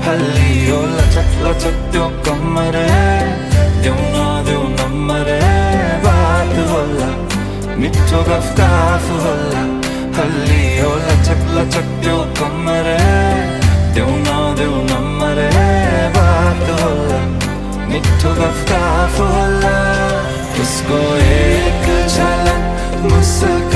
हल्ली ओ लचक लचक त्यो कमरे देऊ नम्बरे बात होला मिठो गफ होला हल्ली ओ लचक लचक त्यो कमरे देऊ नम्बरे बात होला मिठो गफ होला उसको एक झलक मुस्कान